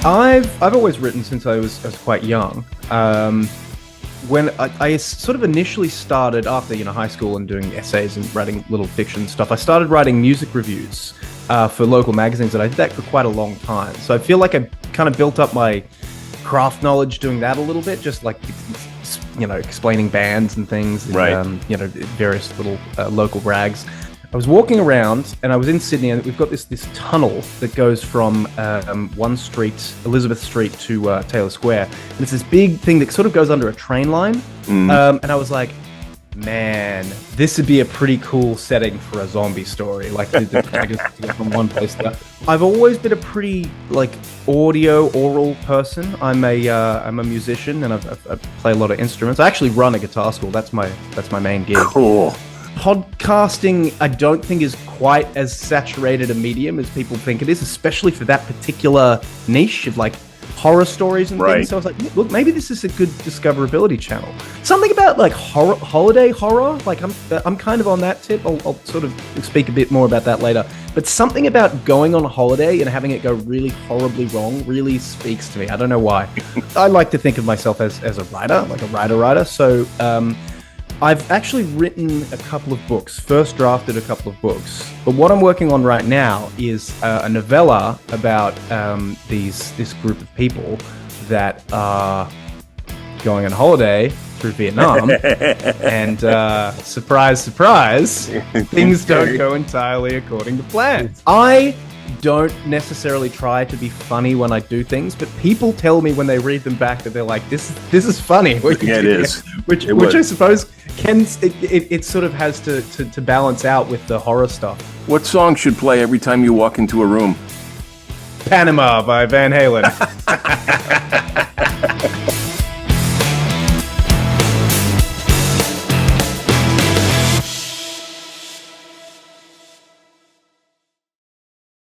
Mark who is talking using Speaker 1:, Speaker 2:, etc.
Speaker 1: I've always written since I was quite young. When I sort of initially started after high school and doing essays and writing little fiction stuff, I started writing music reviews for local magazines, and I did that for quite a long time. So I feel like I kind of built up my craft knowledge doing that a little bit, just like explaining bands and things, and,
Speaker 2: right?
Speaker 1: Various little local rags. I was walking around, and I was in Sydney, and we've got this tunnel that goes from one street, Elizabeth Street, to Taylor Square, and it's this big thing that sort of goes under a train line. And I was like, man, this would be a pretty cool setting for a zombie story, like the protagonists to go from one place to the other. I've always been a pretty oral person. I'm a musician, and I play a lot of instruments. I actually run a guitar school. That's my main gig.
Speaker 2: Cool.
Speaker 1: Podcasting, I don't think, is quite as saturated a medium as people think it is, especially for that particular niche of horror stories and things. So I was like, look, maybe this is a good discoverability channel. Something about holiday horror, I'm kind of on that tip. I'll sort of speak a bit more about that later. But something about going on a holiday and having it go really horribly wrong really speaks to me. I don't know why. I like to think of myself as a writer, like a writer. So I've actually written a couple of books, first drafted a couple of books, but what I'm working on right now is a novella about this group of people that are going on holiday through Vietnam, and surprise, surprise, things don't go entirely according to plan. I don't necessarily try to be funny when I do things, but people tell me when they read them back that they're like, this is funny.
Speaker 2: Yeah, it is.
Speaker 1: Which I suppose it sort of has to balance out with the horror stuff.
Speaker 2: What song should play every time you walk into a room?
Speaker 1: Panama by Van Halen.